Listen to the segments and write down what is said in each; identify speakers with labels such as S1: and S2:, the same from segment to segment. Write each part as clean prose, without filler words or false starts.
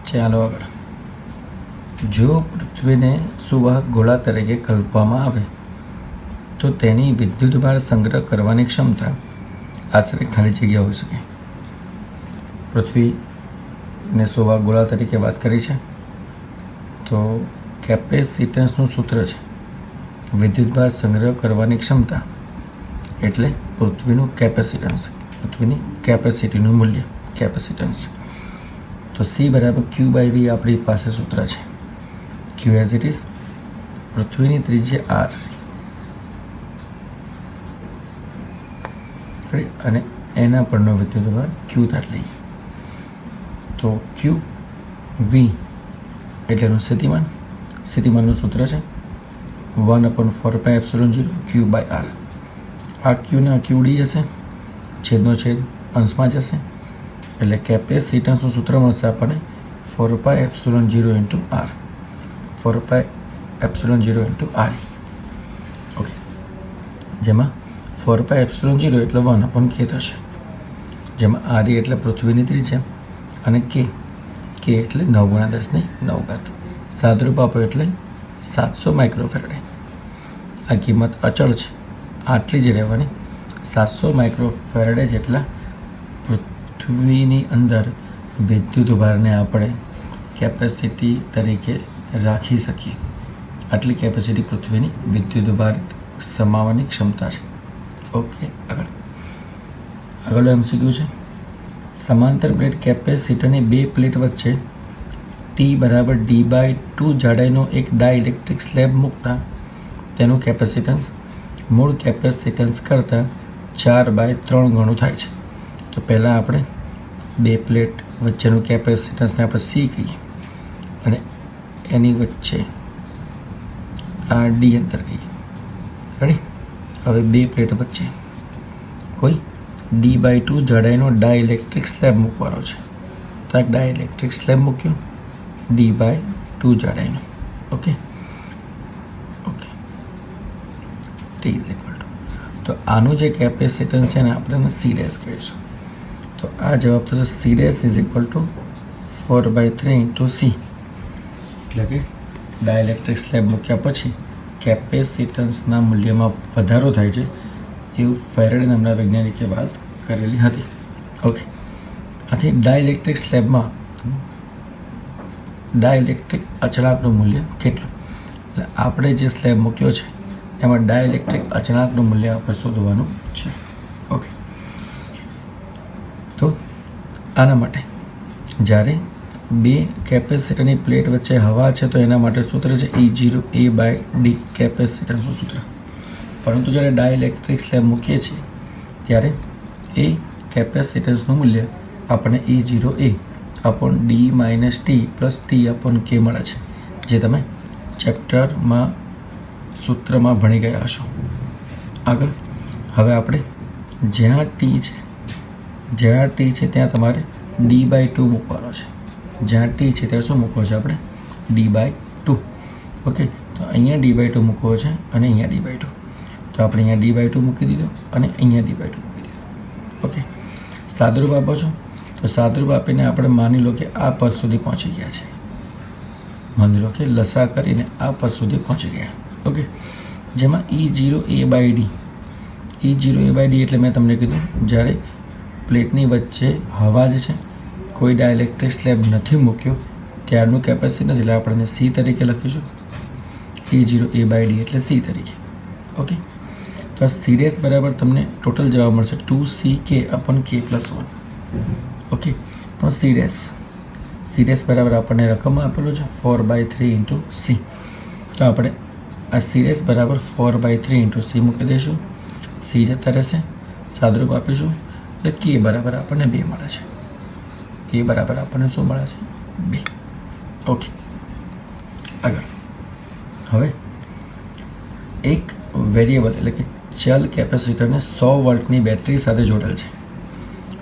S1: ચાલો આગળ. જો પૃથ્વીને સુવાહક ગોળા તરીકે કલ્પવામાં આવે તો તેની વિદ્યુતભાર સંગ્રહ કરવાની ક્ષમતા આશરે ખાલી જગ્યા હોઈ શકે. પૃથ્વીને સુવાહક ગોળા તરીકે વાત કરી છે તો કેપેસિટન્સનું સૂત્ર છે વિદ્યુતભાર સંગ્રહ કરવાની ક્ષમતા એટલે પૃથ્વીનું કેપેસિટન્સ, પૃથ્વીની કેપેસિટીનું મૂલ્ય કેપેસિટન્સ. તો સી બરાબર ક્યુ બાય વી આપણી પાસે સૂત્ર છે. ક્યુ એઝ ઇટ ઇઝ પૃથ્વીની ત્રિજ્યા આર અને એના પરનો વિદ્યુતભાર ક્યુ ધાર લઈએ તો ક્યુ વી એટલે એનું સ્થિતિમાન, સ્થિતિમાનનું સૂત્ર છે 1/4πε0 ક્યુ બાય આર. આ ક્યુના ક્યુ ડી જશે, છેદનો છેદ અંશમાં જશે એટલે કેપેસિટન્સનું સૂત્ર મળશે આપણને 4πε0 into R, 4πε0 into R. Okay, જેમાં 4πε0 એટલે 1/k થશે, જેમાં આર એટલે પૃથ્વીની ત્રિજ્યા અને કે એટલે 9×10⁹. સાદરૂપ આપો એટલે 700 માઇક્રોફેરેડે. આ કિંમત અચળ છે, આટલી જ રહેવાની. 700 માઇક્રોફેરેડે જેટલા પૃથ્વીની અંદર વિદ્યુતભારને આપણે કેપેસિટી તરીકે રાખી શકીએ. આટલી કેપેસિટી પૃથ્વીની વિદ્યુતભાર સમાવવાની ક્ષમતા છે. ઓકે, આગળ એમસીક્યુ છે. સમાંતર પ્લેટ કેપેસિટરની બે પ્લેટ વચ્ચે ટી બરાબર D/2 જાડાઈનો એક ડાઇલેક્ટ્રિક સ્લેબ મૂકતા તેનું કેપેસિટન્સ મૂળ કેપેસિટન્સ કરતાં 4/3 ગણું થાય છે. તો પહેલાં આપણે બે પ્લેટ વચ્ચેનું કેપેસિટન્સને આપણે સી કહીએ અને એની વચ્ચે આ ડી અંતર કહીએ. રેડી? હવે બે પ્લેટ વચ્ચે કોઈ D/2 જાડાઈનો ડાઇલેક્ટ્રિક સ્લેબ મૂકવાનો છે. તો એક ડાઇલેક્ટ્રિક સ્લેબ મૂક્યો D/2 જાડાઈનો. ઓકે, T = તો આનું જે કેપેસિટન્સ છે ને આપણે સી ડેશ કહીશું. તો આ જવાબ થશે સી ડેશ = 4/3 ઇન્ટુ સી. એટલે કે ડાઇલેક્ટ્રિક સ્લેબ મૂક્યા પછી કેપેસિટન્સના મૂલ્યમાં વધારો થાય છે એવું ફેરેડે નામના વૈજ્ઞાનિકે વાત કરેલી હતી. ઓકે, આથી ડાઇલેક્ટ્રિક સ્લેબમાં ડાઇલેક્ટ્રિક અચળાંકનું મૂલ્ય કેટલું? એટલે આપણે જે સ્લેબ મૂક્યો છે એમાં ડાઇલેક્ટ્રિક અચળાંકનું મૂલ્ય આપણે શોધવાનું છે. ઓકે, તો આના માટે જ્યારે બે કેપેસિટરની પ્લેટ વચ્ચે હવા છે તો એના માટે સૂત્ર છે E0A/d કેપેસિટન્સનું સૂત્ર. પરંતુ જ્યારે ડાઇલેક્ટ્રિક સ્લેબ મૂકીએ છીએ ત્યારે એ કેપેસિટન્સનું મૂલ્ય આપણને E0A/d - T+T/k મળે છે, જે તમે ચેપ્ટરમાં સૂત્રમાં ભણી ગયા હશો. આગળ હવે આપણે જ્યાં ટી છે ત્યાં તમારે D/2 મૂકવાનો છે. જ્યાં ટી છે ત્યાં શું મૂકવો છે આપણે? D/2. ઓકે, તો અહીંયા D/2 મૂકવો છે અને અહીંયા D/2. તો આપણે અહીંયા D/2 મૂકી દીધો અને અહીંયા D/2 મૂકી દીધો. ઓકે, સાદરૂપ આપો છો તો સાદરૂપ આપીને આપણે માની લો કે આ પદ સુધી પહોંચી ગયા છે. માની લો કે લસા કરીને આ પદ સુધી પહોંચી ગયા. ઓકે, જેમાં E0A/d એટલે મેં તમને કીધું જ્યારે પ્લેટની વચ્ચે હવા જે છે કોઈ ડાઇલેક્ટ્રિક સ્લેબ નથી મૂક્યો ત્યારનું કેપેસિટન્સ, એટલે આપણે સી તરીકે લખીશું. E0A/d એટલે સી તરીકે. ઓકે, તો આ સી ડેશ બરાબર તમને ટોટલ જવાબ મળશે 2CK/k+1. ઓકે, પણ સી ડેશ બરાબર આપણને રકમમાં આપેલું છે 4/3 ઇન્ટુ સી. તો આપણે આ સી ડેશ બરાબર 4/3 ઇન્ટુ સી મૂકી દઈશું. સી જતા રહેશે, સાદરૂપ આપીશું એટલે કે બરાબર આપણને 2 મળે છે. કે બરાબર આપણને શું મળે છે? 2. ઓકે, આગળ હવે એક વેરિયેબલ એટલે કે ચલ કેપેસિટરને 100 વોલ્ટની બેટરી સાથે જોડેલ છે.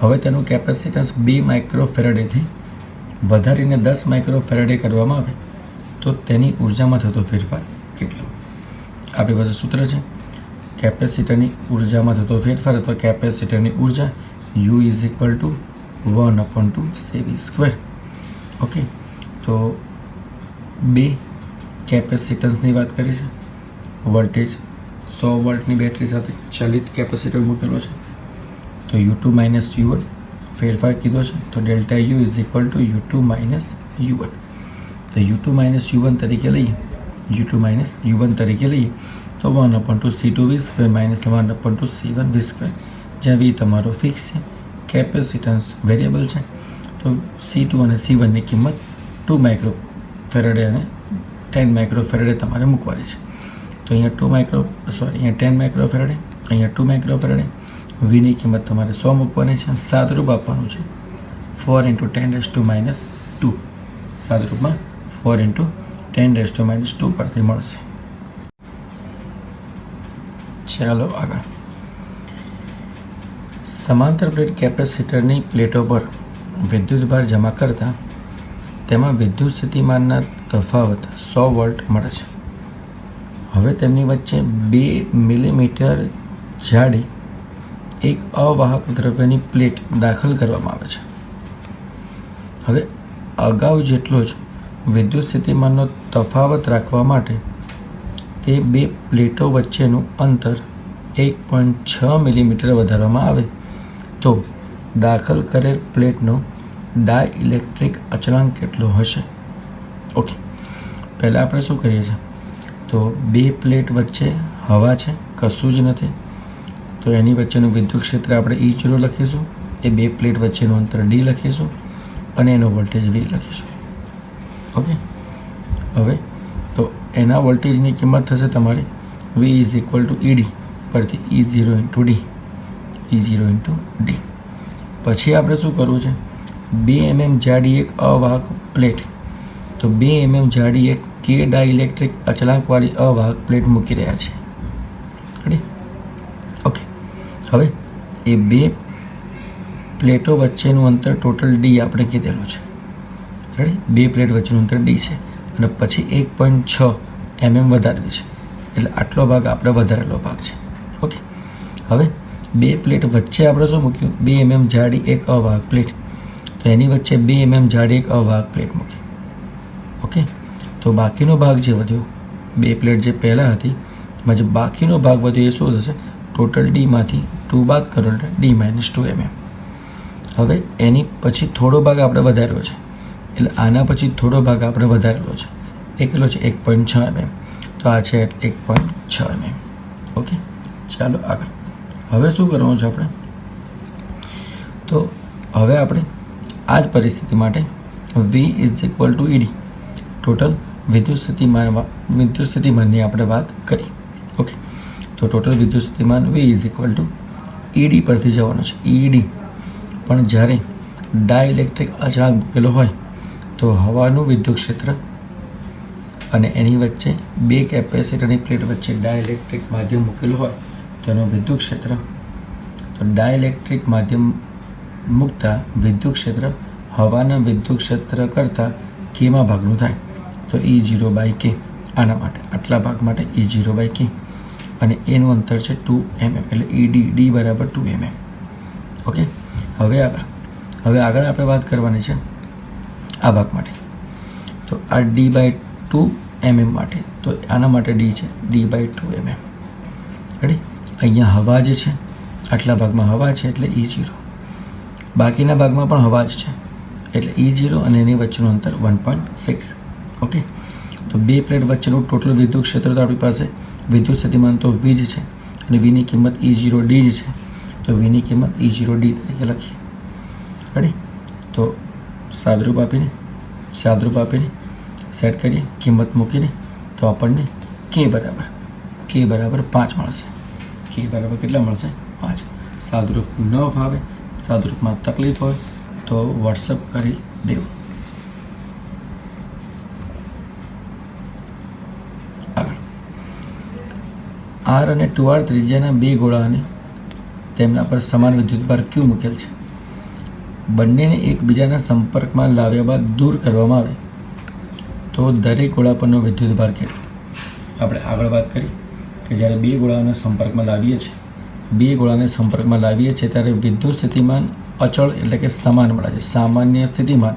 S1: હવે તેનું કેપેસિટન્સ 2 માઇક્રોફેરેડેથી વધારીને 10 માઇક્રોફેરેડે કરવામાં આવે તો તેની ઉર્જામાં થતો ફેરફાર કેટલો? આપણી પાસે સૂત્ર છે કેપેસિટરની ઉર્જામાં થતો ફેરફાર અથવા કેપેસિટરની ઉર્જા U = 1/2 CV². ઓકે, તો બે કેપેસિટન્સની વાત કરી છે. વોલ્ટેજ 100 વોલ્ટની બેટરી સાથે ચલિત કેપેસિટર મૂકેલો છે. તો U2 માઇનસ U1 ફેરફાર કીધો છે. તો delta you is equal to U2 minus U1. તો U2 માઇનસ U1 તરીકે લઈએ, U2 માઇનસ U1 તરીકે લઈએ તો 1/2C2V² માઇનસ 1/2C1V², જ્યાં V તમારો ફિક્સ છે, કેપેસિટન્સ વેરિયેબલ છે. તો C2 અને C1ની કિંમત 2 માઇક્રોફેરેડે અને 10 માઇક્રોફેરેડે તમારે મૂકવાની છે. તો અહીંયા અહીંયા 10 માઇક્રોફેરેડે, અહીંયા 2 માઇક્રોફેરેડે. Vની કિંમત તમારે 100 મૂકવાની છે. સાદરૂપ આપવાનું છે 4 × 10⁻². સાદરૂપમાં 4 × 10⁻² પરથી મળશે. ચાલો આગળ. સમાંતર પ્લેટ કેપેસિટરની પ્લેટો પર વિદ્યુતભાર જમા કરતા તેમાં વિદ્યુત સ્થિતિમાનના તફાવત 100 વોલ્ટ મળે છે. હવે તેમની વચ્ચે 2 મિલીમીટર જાડી એક અવાહક દ્રવ્યની પ્લેટ દાખલ કરવામાં આવે છે. હવે અગાઉ જેટલો જ વિદ્યુત સ્થિતિમાનનો તફાવત રાખવા માટે તે બે પ્લેટો વચ્ચેનું અંતર 1.6 મિલીમીટર વધારવામાં આવે તો દાખલ કરેલ પ્લેટનો ડાયઇલેક્ટ્રિક અચળાંક કેટલો હશે? ઓકે, પહેલાં આપણે શું કરીએ છીએ, તો બે પ્લેટ વચ્ચે હવા છે, કશું જ નથી, તો એની વચ્ચેનું વિદ્યુત ક્ષેત્ર આપણે E0 લખીશું, એ બે પ્લેટ વચ્ચેનું અંતર D લખીશું અને એનો વોલ્ટેજ V લખીશું. ઓકે, હવે તો એના વોલ્ટેજની કિંમત થશે તમારી V is equal to ED પરથી E0 × D. પછી આપણે શું કરવું છે, 2 mm જાડી એક અવાહક પ્લેટ, તો 2 mm જાડી એક K ડાઇલેક્ટ્રિક અચળાંકવાળી અવાહક પ્લેટ મૂકી રહ્યા છે. રેડી? ઓકે, હવે એ બે પ્લેટો વચ્ચેનું અંતર ટોટલ D આપણે કીધેલું છે. રેડી? બે પ્લેટ વચ્ચેનું અંતર D છે અને પછી 1.6 mm વધારવી છે, એટલે આટલો ભાગ આપણે વધારેલો ભાગ છે. ઓકે, હવે બે પ્લેટ વચ્ચે આપણે શું મૂક્યું, 2 mm જાડી એક અવાહક પ્લેટ, તો એની વચ્ચે 2 mm જાડી એક અવાહક પ્લેટ મૂકી. ઓકે, તો બાકીનો ભાગ જે વધ્યો, બે પ્લેટ જે પહેલાં હતી એમાં જે બાકીનો ભાગ વધ્યો એ શું થશે, ટોટલ Dમાંથી 2 બાદ કરો એટલે D - 2 mm. હવે એની પછી થોડો ભાગ આપણે વધાર્યો છે, એટલે આના પછી થોડો ભાગ આપણે વધારેલો છે, એ કેટલો છે 1.6 mm, તો આ છે 1.6 mm. ઓકે, ચાલો આગળ. હવે શું કરવાનું છે આપણે, તો હવે આપણે આ જ પરિસ્થિતિ માટે V is equal to ED, total વિદ્યુત સ્થિતિમાનની આપણે વાત કરી. ઓકે, તો ટોટલ વિદ્યુત સ્થિતિમાન V is equal to ED પરથી જવાનું છે, ED. પણ જ્યારે ડાઇલેક્ટ્રિક અચળાંક મૂકેલો હોય તો હવાનું વિદ્યુત ક્ષેત્ર અને એની વચ્ચે બે કેપેસિટરની પ્લેટ વચ્ચે ડાઇલેક્ટ્રિક માધ્યમ મૂકેલું હોય તો એનું વિદ્યુત ક્ષેત્ર, તો ડાઇલેક્ટ્રિક માધ્યમ મૂકતા વિદ્યુત ક્ષેત્ર હવાના વિદ્યુત ક્ષેત્ર કરતાં કેમાં ભાગનું થાય, તો E0/K. આના માટે આટલા ભાગ માટે E0/K અને એનું અંતર છે 2 mm, એટલે ED D બરાબર 2 mm. ઓકે, હવે આગળ આપણે વાત કરવાની છે આ ભાગ માટે, તો આ D/2 mm માટે, તો આના માટે D છે D/2 mm. રેડી? અહીંયા હવા જે છે, આટલા ભાગમાં હવા છે એટલે E0, બાકીના ભાગમાં પણ હવા જ છે એટલે E0 અને એની વચ્ચેનું અંતર 1.6. ઓકે, તો બે પ્લેટ વચ્ચેનું ટોટલ વિદ્યુત ક્ષેત્ર તો આપણી પાસે વિદ્યુત સ્થિતિમાન તો V જ છે અને Vની કિંમત E0D જ છે, તો Vની કિંમત E0D તરીકે લખીએ. રેડી? તો સાદરૂપ આપીને સેટ કરીએ, કિંમત મૂકીને તો આપણને K બરાબર 5 મળશે. K બરાબર કેટલા મળશે? 5. સાદરૂપ ન ફાવે, સાદરૂપમાં તકલીફ હોય તો વોટ્સઅપ કરી દેવું. આગળ, R અને 2R ત્રિજ્યાના બે ગોળાને તેમના પર સમાન વિદ્યુતભાર Q મૂકેલ છે. બંનેને એકબીજાના સંપર્કમાં લાવ્યા બાદ દૂર કરવામાં આવે તો દરેક ગોળા પરનો વિદ્યુતભાર કેટલો? આપણે આગળ વાત કરી કે જ્યારે બે ગોળાઓને સંપર્કમાં લાવીએ છીએ ત્યારે વિદ્યુત સ્થિતિમાન અચળ એટલે કે સમાન મળે છે. સામાન્ય સ્થિતિમાન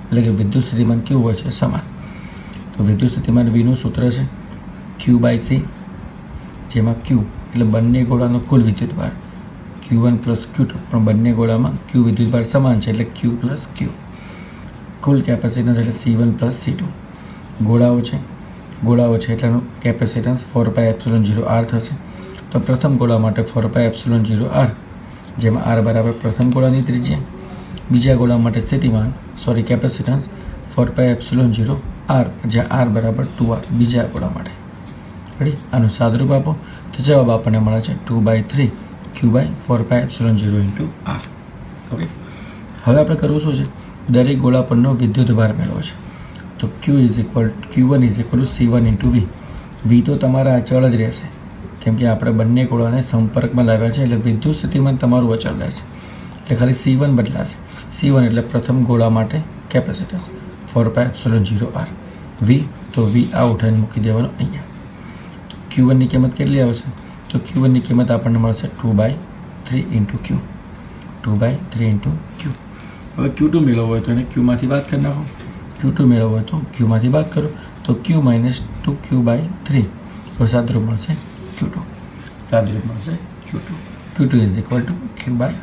S1: એટલે કે વિદ્યુત સ્થિતિમાન કેવું હોય છે? સમાન. તો વિદ્યુત સ્થિતિમાન વીનું સૂત્ર છે Q/C, જેમાં Q એટલે બંને ગોળાનો કુલ વિદ્યુતભાર, Q1 પ્લસ Q2, પણ બંને ગોળામાં Q વિદ્યુતભાર સમાન છે એટલે Q પ્લસ Q. કુલ કેપેસિટન્સ એટલે C1 પ્લસ C2. ગોળાઓ છે એટલે એનું કેપેસિટન્સ 4πε0R થશે. તો પ્રથમ ગોળા માટે 4πε0R, જેમાં R બરાબર પ્રથમ ગોળાની ત્રિજ્યા, બીજા ગોળા માટે કેપેસિટન્સ 4πε0R, જ્યાં R બરાબર 2R બીજા ગોળા માટે. રેડી? આનું સાદરૂપ આપો તો જવાબ આપણને મળે છે 2/3 Q/4πε0 × R. ઓકે, હવે આપણે કરવું શું છે? દરેક ગોળા પરનો વિદ્યુતભાર મેળવો છે. તો Q1 = C1 × V. V તો તમારા અચળ જ રહેશે, કેમ કે આપણે બંને ગોળાને સંપર્કમાં લાવ્યા છે એટલે વિદ્યુત સ્થિતિમાન તમારું અચળ રહેશે. એટલે ખાલી C1 બદલાશે. C1 એટલે પ્રથમ ગોળા માટે કેપેસિટન્સ 4πε0R. V તો V આ ઉઠાઈને મૂકી દેવાનો અહીંયા. Q1 ની કિંમત કેટલી આવશે? તો Q1 ની કિંમત આપણને મળશે 2/3 × Q. 2/3 × Q. હવે Q2 મેળવવો હોય તો એને Qમાંથી બાદ કરી નાખો. Q2 મેળવવો હોય તો Qમાંથી બાદ કરો. તો Q - 2Q/3, તો સાદરૂપ મળશે Q2. Q2 = Q/3.